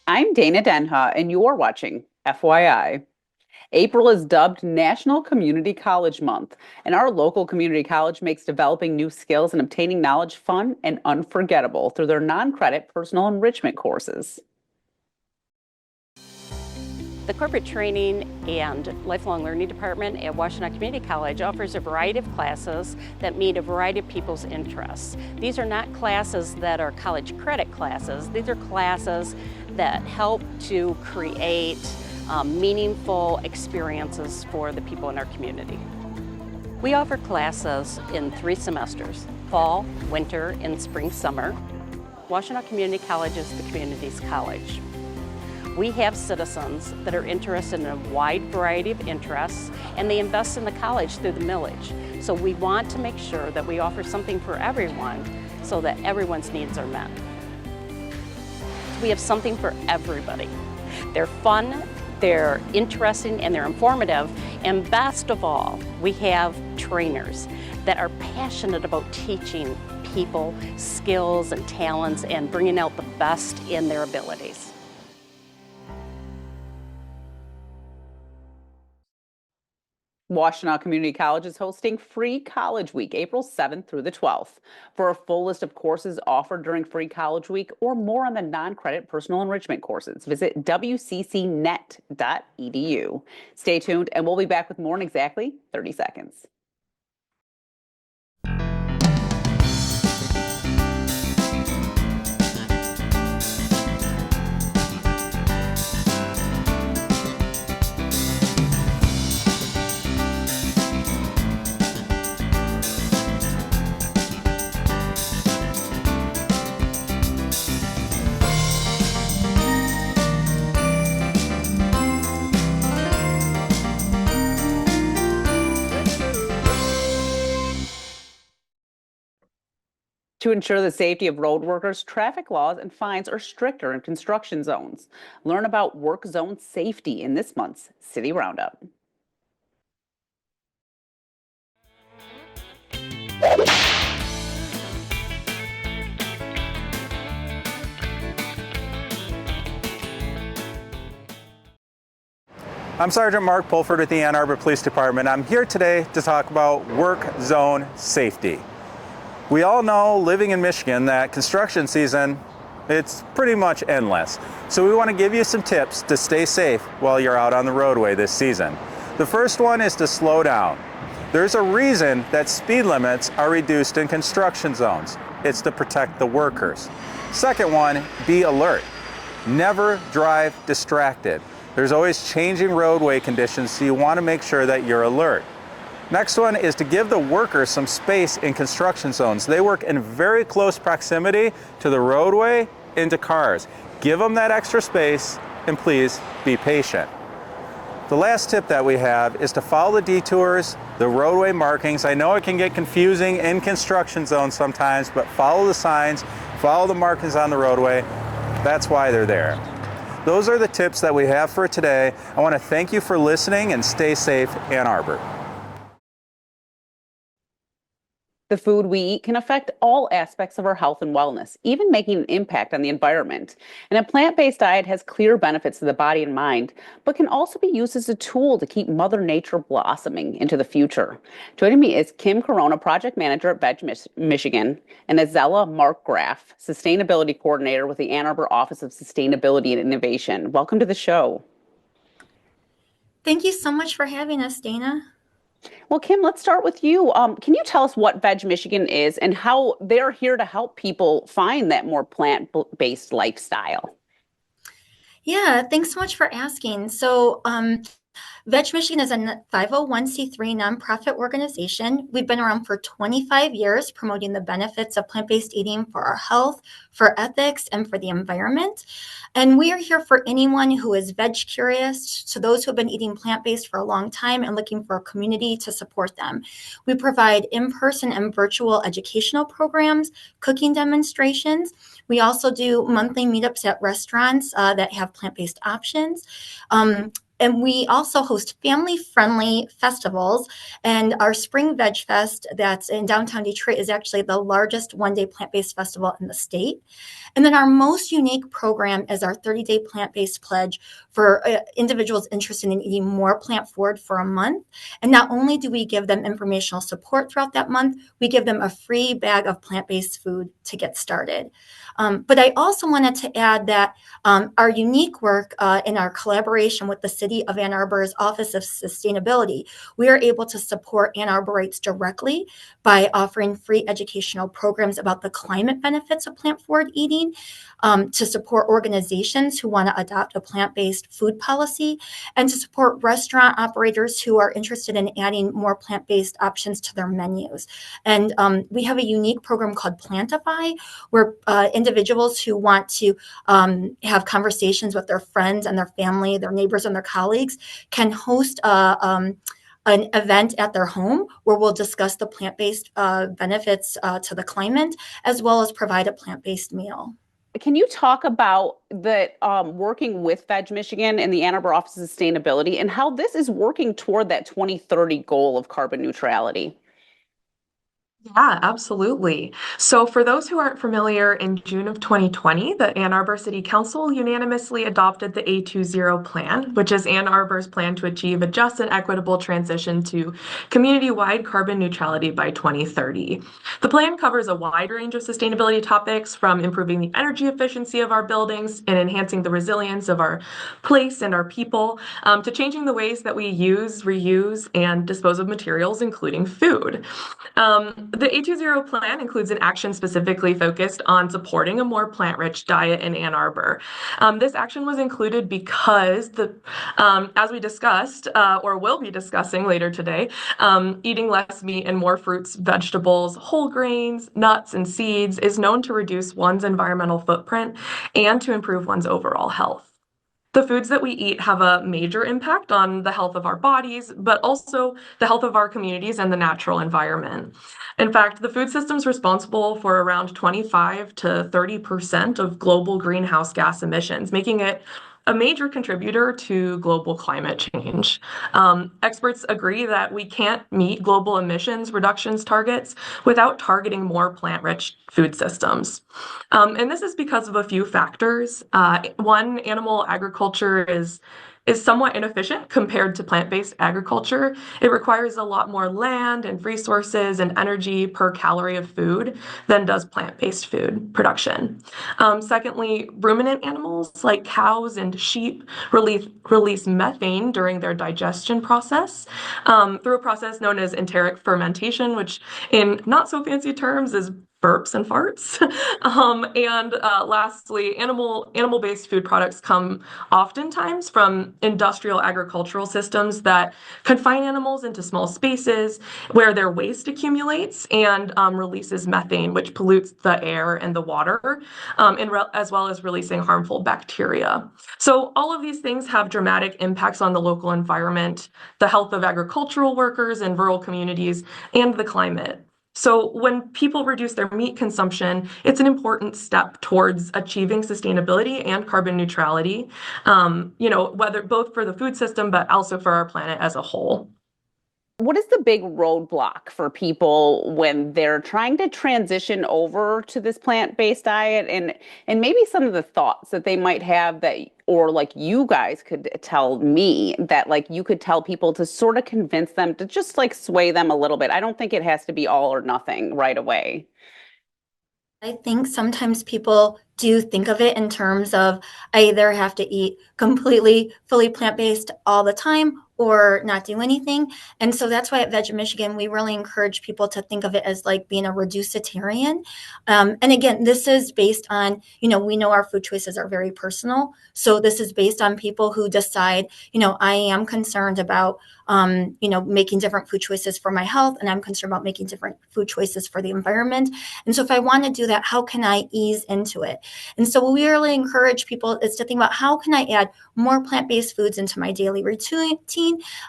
I'm Dana Denha, and you're watching FYI. April is dubbed National Community College Month, and our local community college makes developing new skills and obtaining knowledge fun and unforgettable through their non-credit personal enrichment courses. The Corporate Training and Lifelong Learning Department at Washtenaw Community College offers a variety of classes that meet a variety of people's interests. These are not classes that are college credit classes. These are classes that help to create meaningful experiences for the people in our community. We offer classes in 3 semesters: fall, winter, and spring, summer. Washtenaw Community College is the community's college. We have citizens that are interested in a wide variety of interests, and they invest in the college through the millage. So we want to make sure that we offer something for everyone so that everyone's needs are met. We have something for everybody. They're fun, they're interesting, and they're informative. And best of all, we have trainers that are passionate about teaching people skills and talents and bringing out the best in their abilities. Washtenaw Community College is hosting Free College Week, April 7th through the 12th. For a full list of courses offered during Free College Week or more on the non-credit personal enrichment courses, visit wccnet.edu. Stay tuned, and we'll be back with more in exactly 30 seconds. To ensure the safety of road workers, traffic laws and fines are stricter in construction zones. Learn about work zone safety in this month's City Roundup. I'm Sergeant Mark Pulford with the Ann Arbor Police Department. I'm here today to talk about work zone safety. We all know, living in Michigan, that construction season, it's pretty much endless. So we want to give you some tips to stay safe while you're out on the roadway this season. The first one is to slow down. There's a reason that speed limits are reduced in construction zones. It's to protect the workers. Second one, be alert. Never drive distracted. There's always changing roadway conditions, so you want to make sure that you're alert. Next one is to give the workers some space in construction zones. They work in very close proximity to the roadway and to cars. Give them that extra space, and please be patient. The last tip that we have is to follow the detours, the roadway markings. I know it can get confusing in construction zones sometimes, but follow the signs, follow the markings on the roadway. That's why they're there. Those are the tips that we have for today. I want to thank you for listening, and stay safe, Ann Arbor. The food we eat can affect all aspects of our health and wellness, even making an impact on the environment. And a plant-based diet has clear benefits to the body and mind, but can also be used as a tool to keep Mother Nature blossoming into the future. Joining me is Korona, Project Manager at VegMichigan, and Azella Markgraff, Sustainability Coordinator with the Ann Arbor Office of Sustainability and Innovation. Welcome to the show. Thank you so much for having us, Dana. Well, Kim, let's start with you. Can you tell us what VegMichigan is and how they're here to help people find that more plant-based lifestyle? Yeah, thanks so much for asking. So, VegMichigan is a 501c3 nonprofit organization. We've been around for 25 years promoting the benefits of plant-based eating for our health, for ethics, and for the environment. And we are here for anyone who is veg curious, to those who have been eating plant-based for a long time and looking for a community to support them. We provide in-person and virtual educational programs, cooking demonstrations. We also do monthly meetups at restaurants that have plant-based options. And we also host family-friendly festivals. And our Spring Veg Fest that's in downtown Detroit is actually the largest one-day plant-based festival in the state. And then our most unique program is our 30-day plant-based pledge for individuals interested in eating more plant forward for a month. And not only do we give them informational support throughout that month, we give them a free bag of plant-based food to get started. But I also wanted to add that our unique work in our collaboration with the City of Ann Arbor's Office of Sustainability, we are able to support Ann Arborites directly by offering free educational programs about the climate benefits of plant forward eating, to support organizations who want to adopt a plant-based food policy, and to support restaurant operators who are interested in adding more plant-based options to their menus. And we have a unique program called Plantify, where individuals who want to have conversations with their friends and their family, their neighbors and their colleagues can host an event at their home where we'll discuss the plant-based benefits to the climate, as well as provide a plant-based meal. Can you talk about the working with VegMichigan and the Ann Arbor Office of Sustainability and how this is working toward that 2030 goal of carbon neutrality? Yeah, absolutely. So for those who aren't familiar, in June of 2020, the Ann Arbor City Council unanimously adopted the A20 plan, which is Ann Arbor's plan to achieve a just and equitable transition to community-wide carbon neutrality by 2030. The plan covers a wide range of sustainability topics, from improving the energy efficiency of our buildings and enhancing the resilience of our place and our people, to changing the ways that we use, reuse, and dispose of materials, including food. The A20 plan includes an action specifically focused on supporting a more plant-rich diet in Ann Arbor. This action was included because, as we discussed, or will be discussing later today, eating less meat and more fruits, vegetables, whole grains, nuts, and seeds is known to reduce one's environmental footprint and to improve one's overall health. The foods that we eat have a major impact on the health of our bodies, but also the health of our communities and the natural environment. In fact, the food system is responsible for around 25 to 30% of global greenhouse gas emissions, making it a major contributor to global climate change. Experts agree that we can't meet global emissions reductions targets without targeting more plant-rich food systems. And this is because of a few factors. One, animal agriculture is somewhat inefficient compared to plant-based agriculture. It requires a lot more land and resources and energy per calorie of food than does plant-based food production. Secondly, ruminant animals like cows and sheep release methane during their digestion process through a process known as enteric fermentation, which in not so fancy terms is burps and farts. Lastly, animal-based food products come oftentimes from industrial agricultural systems that confine animals into small spaces where their waste accumulates and releases methane, which pollutes the air and the water, as well as releasing harmful bacteria. So all of these things have dramatic impacts on the local environment, the health of agricultural workers in rural communities, and the climate. So when people reduce their meat consumption, it's an important step towards achieving sustainability and carbon neutrality, whether both for the food system, but also for our planet as a whole. What is the big roadblock for people when they're trying to transition over to this plant-based diet, and maybe some of the thoughts that they might have that, or like you guys could tell me that like you could tell people to sort of convince them to just like sway them a little bit. I don't think it has to be all or nothing right away. I think sometimes people do think of it in terms of I either have to eat completely, fully plant-based all the time or not do anything. And so that's why at VegMichigan, we really encourage people to think of it as like being a reducitarian. And again, this is based on, we know our food choices are very personal. So this is based on people who decide, I am concerned about, making different food choices for my health, and I'm concerned about making different food choices for the environment. And so if I want to do that, how can I ease into it? And so what we really encourage people is to think about how can I add more plant-based foods into my daily routine?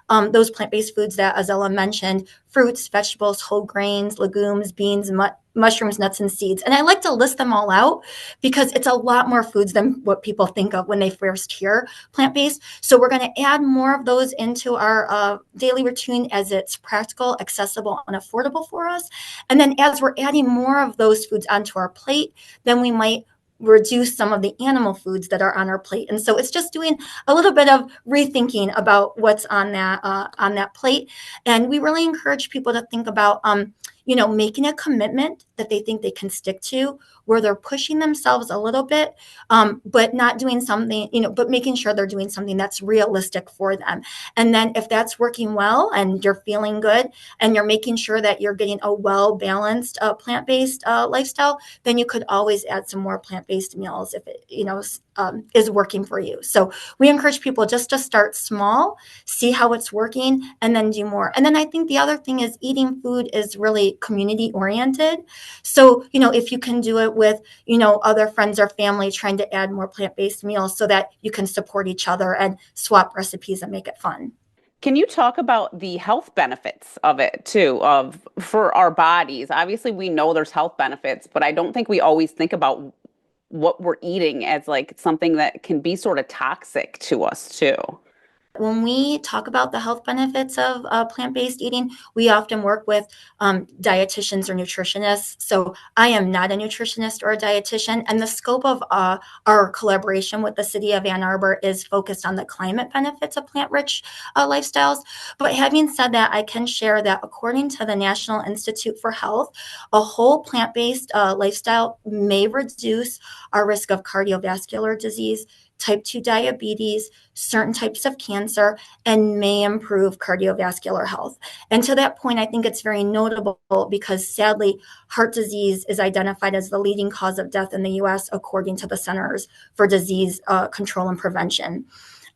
Those plant-based foods that Azella mentioned, fruits, vegetables, whole grains, legumes, beans, mushrooms, nuts, and seeds. And I like to list them all out because it's a lot more foods than what people think of when they first hear plant-based. So we're going to add more of those into our daily routine as it's practical, accessible, and affordable for us. And then as we're adding more of those foods onto our plate, then we might reduce some of the animal foods that are on our plate. And so it's just doing a little bit of rethinking about what's on that plate. And we really encourage people to think about making a commitment that they think they can stick to, where they're pushing themselves a little bit, but not doing something, but making sure they're doing something that's realistic for them. And then if that's working well and you're feeling good and you're making sure that you're getting a well-balanced plant-based lifestyle, then you could always add some more plant-based meals if it, is working for you. So we encourage people just to start small, see how it's working, and then do more. And then I think the other thing is eating food is really community oriented. So, if you can do it with, other friends or family, trying to add more plant-based meals so that you can support each other and swap recipes and make it fun. Can you talk about the health benefits of it too, for our bodies? Obviously, we know there's health benefits, but I don't think we always think about what we're eating as like something that can be sort of toxic to us too. When we talk about the health benefits of plant-based eating, we often work with dietitians or nutritionists. So I am not a nutritionist or a dietitian, and the scope of our collaboration with the city of Ann Arbor is focused on the climate benefits of plant-rich lifestyles. But having said that, I can share that according to the National Institute for Health, a whole plant-based lifestyle may reduce our risk of cardiovascular disease, type 2 diabetes, certain types of cancer, and may improve cardiovascular health. And to that point, I think it's very notable because sadly, heart disease is identified as the leading cause of death in the US, according to the Centers for Disease Control and Prevention.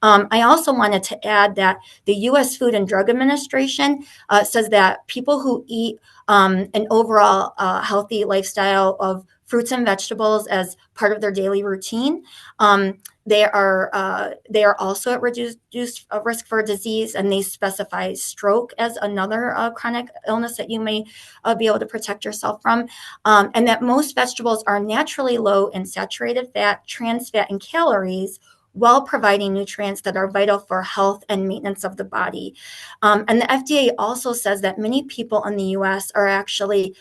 I also wanted to add that the U.S. Food and Drug Administration says that people who eat an overall healthy lifestyle of fruits and vegetables as part of their daily routine, they are also at reduced risk for disease, and they specify stroke as another chronic illness that you may be able to protect yourself from, and that most vegetables are naturally low in saturated fat, trans fat, and calories, while providing nutrients that are vital for health and maintenance of the body. And the FDA also says that many people in the U.S. are actually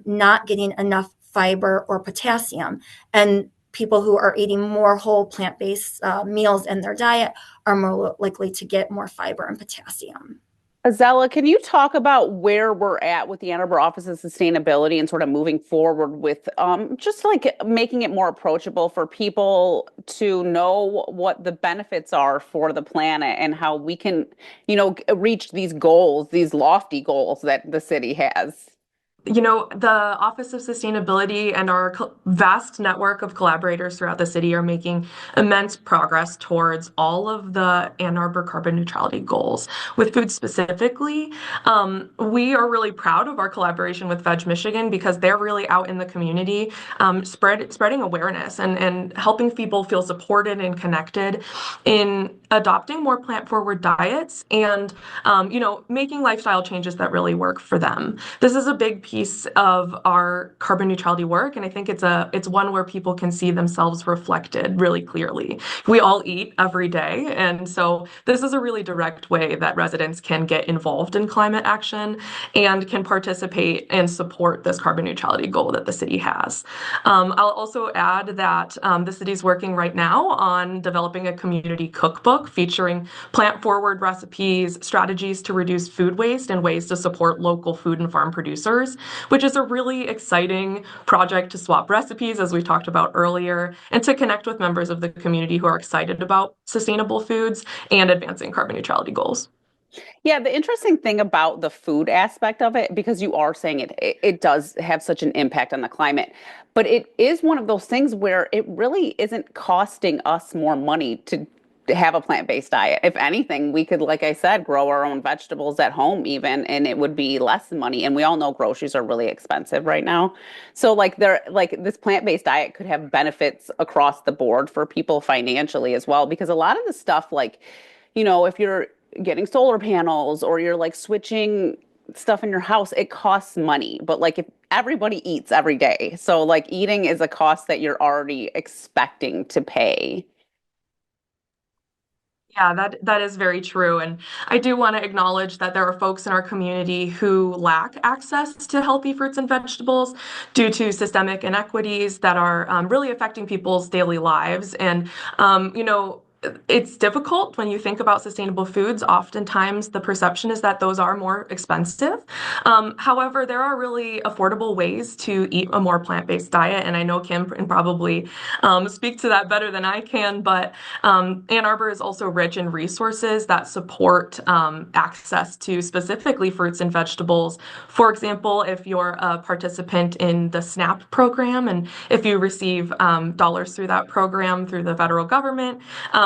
not getting enough fiber or potassium. And people who are eating more whole plant-based meals in their diet are more likely to get more fiber and potassium. Azella, can you talk about where we're at with the Ann Arbor Office of Sustainability and sort of moving forward with just like making it more approachable for people to know what the benefits are for the planet and how we can, reach these goals, these lofty goals that the city has? The Office of Sustainability and our vast network of collaborators throughout the city are making immense progress towards all of the Ann Arbor carbon neutrality goals. With food specifically, we are really proud of our collaboration with VegMichigan because they're really out in the community spreading awareness and helping people feel supported and connected in adopting more plant-forward diets and, making lifestyle changes that really work for them. This is a big piece of our carbon neutrality work, and I think it's one where people can see themselves reflected really clearly. We all eat every day, and so this is a really direct way that residents can get involved in climate action and can participate and support this carbon neutrality goal that the city has. I'll also add that the city's working right now on developing a community cookbook featuring plant-forward recipes, strategies to reduce food waste, and ways to support local food and farm producers, which is a really exciting project to swap recipes, as we talked about earlier, and to connect with members of the community who are excited about sustainable foods and advancing carbon neutrality goals. Yeah, the interesting thing about the food aspect of it, because you are saying it does have such an impact on the climate, but it is one of those things where it really isn't costing us more money to have a plant-based diet. If anything, we could, like I said, grow our own vegetables at home even, and it would be less money. And we all know groceries are really expensive right now. So this plant-based diet could have benefits across the board for people financially as well, because a lot of the stuff if you're getting solar panels or you're like switching stuff in your house, it costs money. But like if everybody eats every day, so like eating is a cost that you're already expecting to pay. Yeah, that is very true. And I do want to acknowledge that there are folks in our community who lack access to healthy fruits and vegetables due to systemic inequities that are really affecting people's daily lives. And, it's difficult when you think about sustainable foods. Oftentimes, the perception is that those are more expensive. However, there are really affordable ways to eat a more plant-based diet. And I know Kim can probably speak to that better than I can, but Ann Arbor is also rich in resources that support access to specifically fruits and vegetables. For example, if you're a participant in the SNAP program and if you receive dollars through that program through the federal government,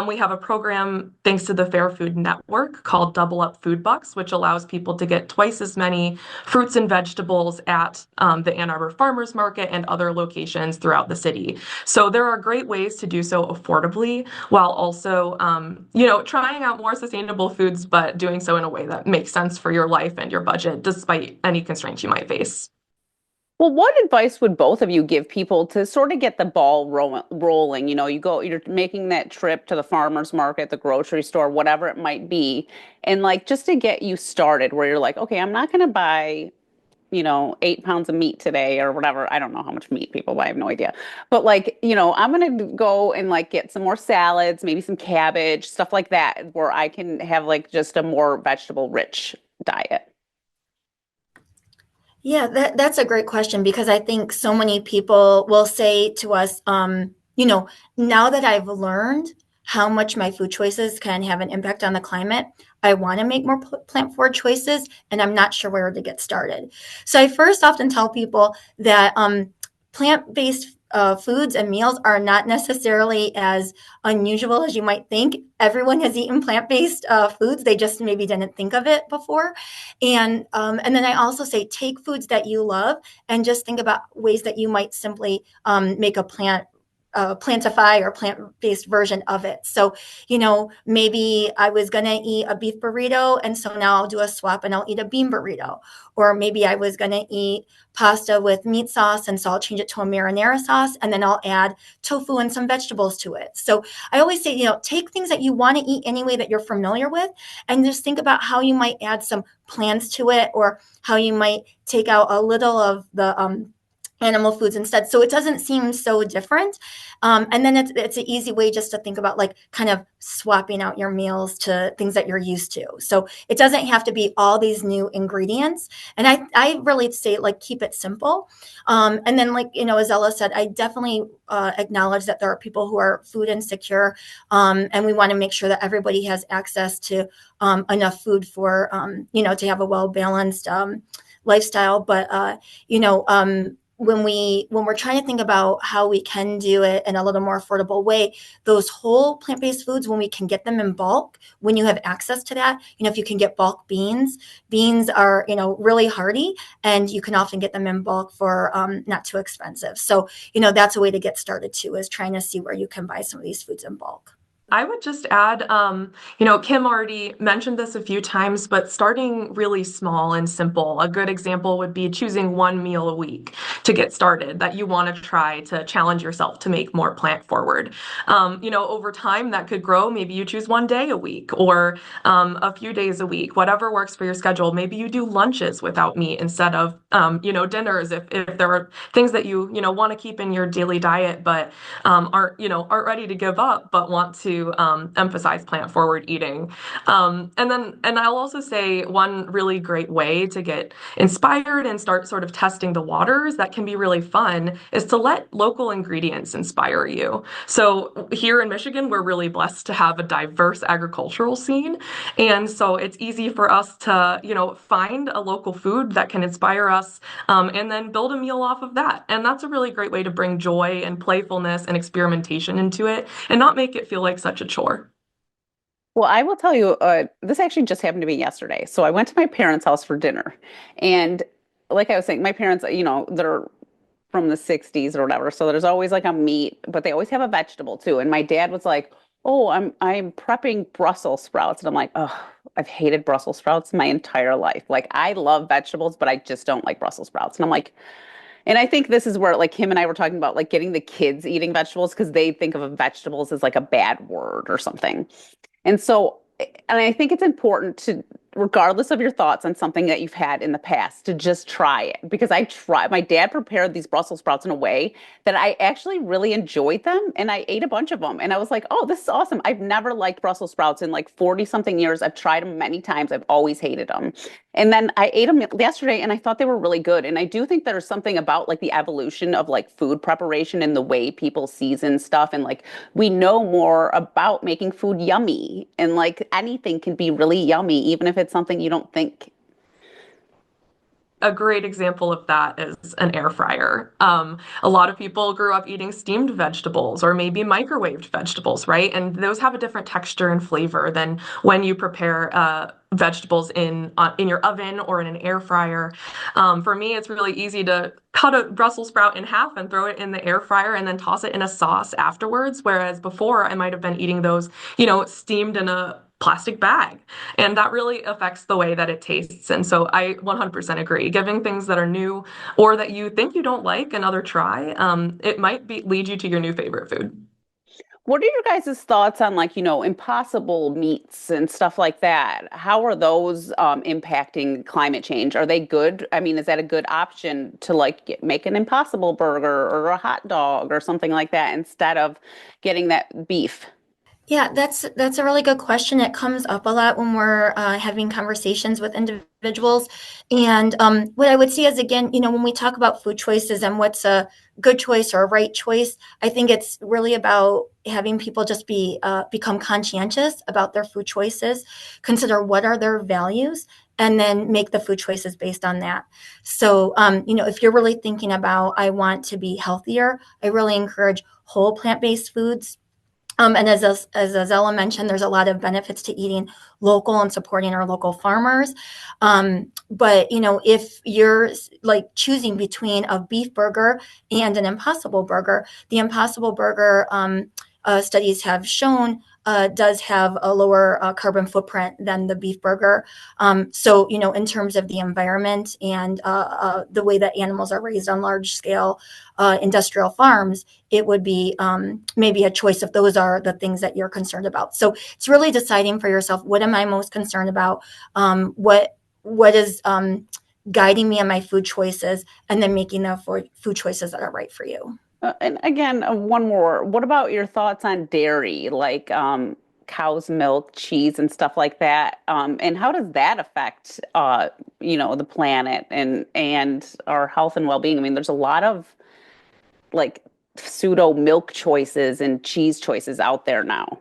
we have a program thanks to the Fair Food Network called Double Up Food Bucks, which allows people to get twice as many fruits and vegetables at the Ann Arbor Farmers Market and other locations throughout the city. So there are great ways to do so affordably while also, trying out more sustainable foods, but doing so in a way that makes sense for your life and your budget, despite any constraints you might face. Well, what advice would both of you give people to sort of get the ball rolling? You're making that trip to the farmer's market, the grocery store, whatever it might be, and like just to get you started where you're like, okay, I'm not going to buy, 8 pounds of meat today or whatever. I don't know how much meat people buy. I have no idea. But like, I'm going to go and like get some more salads, maybe some cabbage, stuff like that, where I can have like just a more vegetable rich diet. Yeah, that's a great question because I think so many people will say to us, now that I've learned how much my food choices can have an impact on the climate, I want to make more plant forward choices, and I'm not sure where to get started. So I first often tell people that plant-based foods and meals are not necessarily as unusual as you might think. Everyone has eaten plant-based foods; they just maybe didn't think of it before. And then I also say take foods that you love and just think about ways that you might simply make a plantify or plant-based version of it. So, maybe I was going to eat a beef burrito, and so now I'll do a swap and I'll eat a bean burrito. Or maybe I was going to eat pasta with meat sauce, and so I'll change it to a marinara sauce, and then I'll add tofu and some vegetables to it. So I always say, take things that you want to eat anyway that you're familiar with, and just think about how you might add some plants to it, or how you might take out a little of the animal foods instead. So it doesn't seem so different. And then it's an easy way just to think about like kind of swapping out your meals to things that you're used to. So it doesn't have to be all these new ingredients. And I really say like keep it simple. And then like, as Ella said, I definitely acknowledge that there are people who are food insecure. And we want to make sure that everybody has access to enough food for, to have a well-balanced lifestyle. But, when we're trying to think about how we can do it in a little more affordable way, those whole plant-based foods, when we can get them in bulk, when you have access to that, if you can get bulk beans are, really hearty, and you can often get them in bulk for not too expensive. So, that's a way to get started too, is trying to see where you can buy some of these foods in bulk. I would just add, Kim already mentioned this a few times, but starting really small and simple. A good example would be choosing one meal a week to get started that you want to try to challenge yourself to make more plant forward. Over time that could grow. Maybe you choose one day a week or a few days a week, whatever works for your schedule. Maybe you do lunches without meat instead of, dinners if there are things that you want to keep in your daily diet, but aren't ready to give up, but want to emphasize plant forward eating. And I'll also say one really great way to get inspired and start sort of testing the waters that can be really fun is to let local ingredients inspire you. So here in Michigan, we're really blessed to have a diverse agricultural scene. And so it's easy for us to, find a local food that can inspire us and then build a meal off of that. And that's a really great way to bring joy and playfulness and experimentation into it and not make it feel like such a chore. Well, I will tell you, this actually just happened to me yesterday. So I went to my parents' house for dinner. And like I was saying, my parents, they're from the 60s or whatever. So there's always like a meat, but they always have a vegetable too. And my dad was like, Oh, I'm prepping Brussels sprouts, and I'm like, oh, I've hated Brussels sprouts my entire life. Like I love vegetables, but I just don't like Brussels sprouts. And I'm like, and I think this is where like him and I were talking about like getting the kids eating vegetables because they think of vegetables as like a bad word or something. And so, and I think it's important to, regardless of your thoughts on something that you've had in the past, to just try it. Because I tried, my dad prepared these Brussels sprouts in a way that I actually really enjoyed them. And I ate a bunch of them. And I was like, oh, this is awesome. I've never liked Brussels sprouts in like 40 something years. I've tried them many times. I've always hated them. And then I ate them yesterday and I thought they were really good. And I do think there's something about like the evolution of like food preparation and the way people season stuff. And like we know more about making food yummy. And like anything can be really yummy, even if it's something you don't think. A great example of that is an air fryer. A lot of people grew up eating steamed vegetables or maybe microwaved vegetables, right? And those have a different texture and flavor than when you prepare vegetables in your oven or in an air fryer. For me, it's really easy to cut a Brussels sprout in half and throw it in the air fryer and then toss it in a sauce afterwards. Whereas before, I might have been eating those, steamed in a plastic bag. And that really affects the way that it tastes. And so I 100% agree. Giving things that are new or that you think you don't like another try, it might lead you to your new favorite food. What are your guys' thoughts on like, impossible meats and stuff like that? How are those impacting climate change? Are they good? I mean, is that a good option to like make an impossible burger or a hot dog or something like that instead of getting that beef? Yeah, that's a really good question. It comes up a lot when we're having conversations with individuals. And what I would say is, again, when we talk about food choices and what's a good choice or a right choice, I think it's really about having people just become conscientious about their food choices, consider what are their values, and then make the food choices based on that. So, if you're really thinking about, I want to be healthier, I really encourage whole plant-based foods, and as Azella mentioned, there's a lot of benefits to eating local and supporting our local farmers. But if you're like choosing between a beef burger and an Impossible Burger, the Impossible Burger studies have shown does have a lower carbon footprint than the beef burger. So, in terms of the environment and the way that animals are raised on large scale industrial farms, it would be maybe a choice if those are the things that you're concerned about. So it's really deciding for yourself, what am I most concerned about? What is guiding me in my food choices, and then making the food choices that are right for you. And again, one more. What about your thoughts on dairy, like cow's milk, cheese, and stuff like that? And how does that affect, the planet and our health and well-being? I mean, there's a lot of like pseudo milk choices and cheese choices out there now.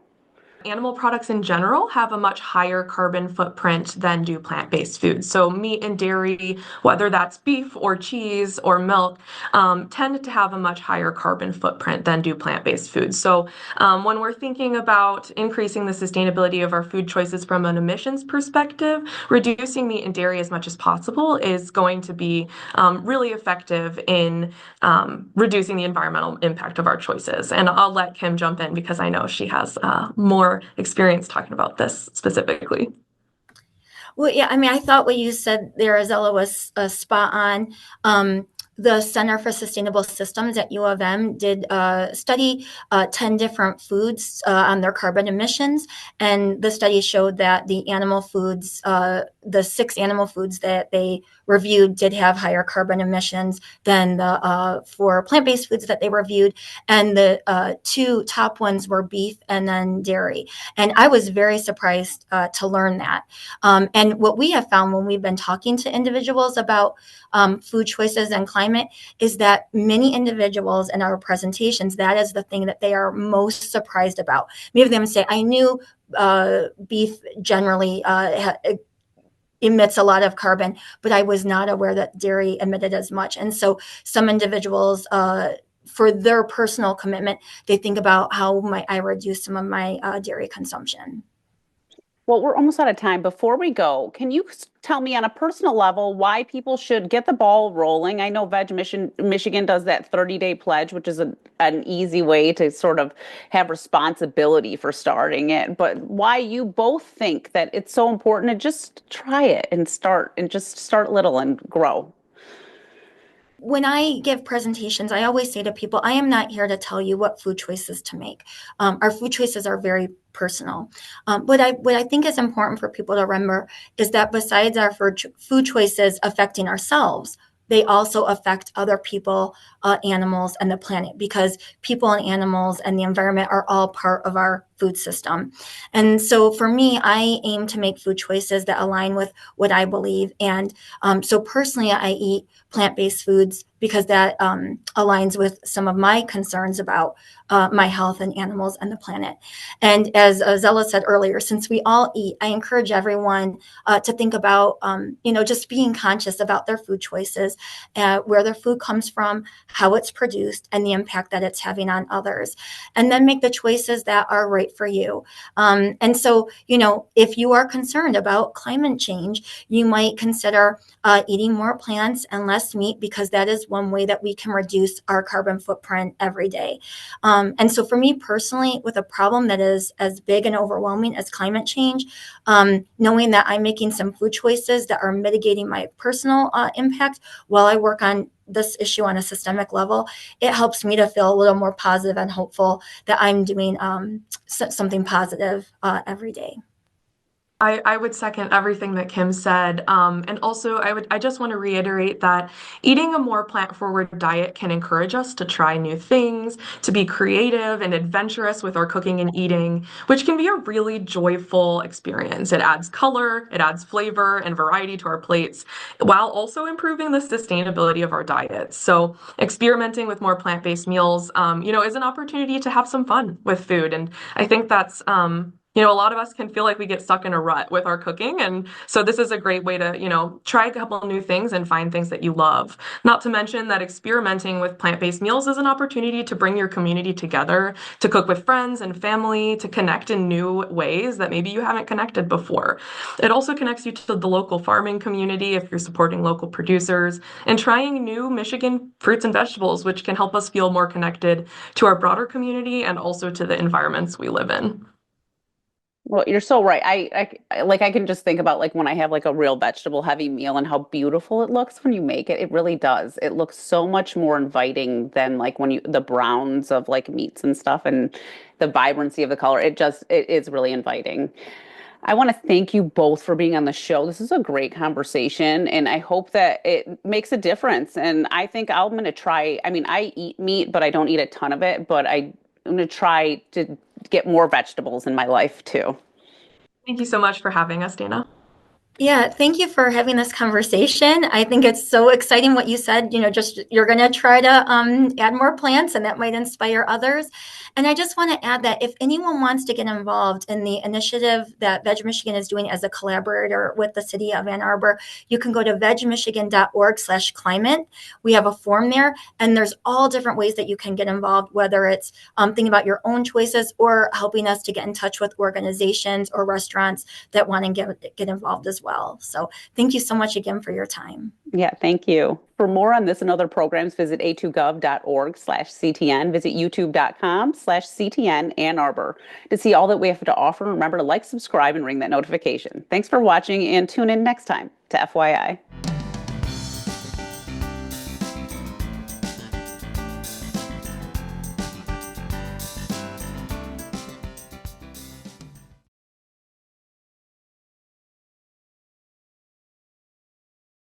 Animal products in general have a much higher carbon footprint than do plant-based foods. So meat and dairy, whether that's beef or cheese or milk, tend to have a much higher carbon footprint than do plant-based foods. So when we're thinking about increasing the sustainability of our food choices from an emissions perspective, reducing meat and dairy as much as possible is going to be really effective in reducing the environmental impact of our choices. And I'll let Kim jump in because I know she has more experience talking about this specifically. Well, yeah, I mean, I thought what you said there, Azella, was spot on. The Center for Sustainable Systems at U of M did study 10 different foods on their carbon emissions. And the study showed that the animal foods, the 6 animal foods that they reviewed, did have higher carbon emissions than the 4 plant-based foods that they reviewed. And the 2 top ones were beef and then dairy. And I was very surprised to learn that. And what we have found when we've been talking to individuals about food choices and climate is that many individuals in our presentations, that is the thing that they are most surprised about. Many of them say, I knew beef generally emits a lot of carbon, but I was not aware that dairy emitted as much. And so some individuals, for their personal commitment, they think about, how might I reduce some of my dairy consumption? Well, we're almost out of time. Before we go, can you tell me on a personal level why people should get the ball rolling? I know Michigan does that 30-day pledge, which is an easy way to sort of have responsibility for starting it. But why you both think that it's so important to just try it and just start little and grow. When I give presentations, I always say to people, I am not here to tell you what food choices to make. Our food choices are very personal. What I think is important for people to remember is that besides our food choices affecting ourselves, they also affect other people, animals, and the planet, because people and animals and the environment are all part of our food system. And so for me, I aim to make food choices that align with what I believe. And so personally, I eat plant-based foods because that aligns with some of my concerns about my health and animals and the planet. And as Zella said earlier, since we all eat, I encourage everyone to think about, just being conscious about their food choices, where their food comes from, how it's produced, and the impact that it's having on others. And then make the choices that are right for you. And so, if you are concerned about climate change, you might consider eating more plants and less meat, because that is one way that we can reduce our carbon footprint every day. And so for me personally, with a problem that is as big and overwhelming as climate change, knowing that I'm making some food choices that are mitigating my personal impact while I work on this issue on a systemic level, it helps me to feel a little more positive and hopeful that I'm doing something positive every day. I would second everything that Kim said. And also I just want to reiterate that eating a more plant-forward diet can encourage us to try new things, to be creative and adventurous with our cooking and eating, which can be a really joyful experience. It adds color, it adds flavor and variety to our plates, while also improving the sustainability of our diets. So experimenting with more plant-based meals, is an opportunity to have some fun with food. And I think that's a lot of us can feel like we get stuck in a rut with our cooking. And so this is a great way to, try a couple new things and find things that you love. Not to mention that experimenting with plant-based meals is an opportunity to bring your community together, to cook with friends and family, to connect in new ways that maybe you haven't connected before. It also connects you to the local farming community if you're supporting local producers and trying new Michigan fruits and vegetables, which can help us feel more connected to our broader community and also to the environments we live in. Well, you're so right. I can just think about like when I have like a real vegetable heavy meal and how beautiful it looks when you make it. It really does. It looks so much more inviting than like when the browns of like meats and stuff and the vibrancy of the color. It is really inviting. I want to thank you both for being on the show. This is a great conversation, and I hope that it makes a difference. And I think I'm going to try. I mean, I eat meat, but I don't eat a ton of it. But I'm going to try to get more vegetables in my life too. Thank you so much for having us, Dana. Yeah, thank you for having this conversation. I think it's so exciting what you said, just you're going to try to add more plants and that might inspire others. And I just want to add that if anyone wants to get involved in the initiative that Veg Michigan is doing as a collaborator with the city of Ann Arbor, you can go to vegmichigan.org/climate. We have a form there, and there's all different ways that you can get involved, whether it's thinking about your own choices or helping us to get in touch with organizations or restaurants that want to get involved as well. So thank you so much again for your time. Yeah, thank you. For more on this and other programs, visit a2gov.org/CTN. Visit youtube.com/CTN Ann Arbor to see all that we have to offer. Remember to like, subscribe, and ring that notification. Thanks for watching, and tune in next time to FYI.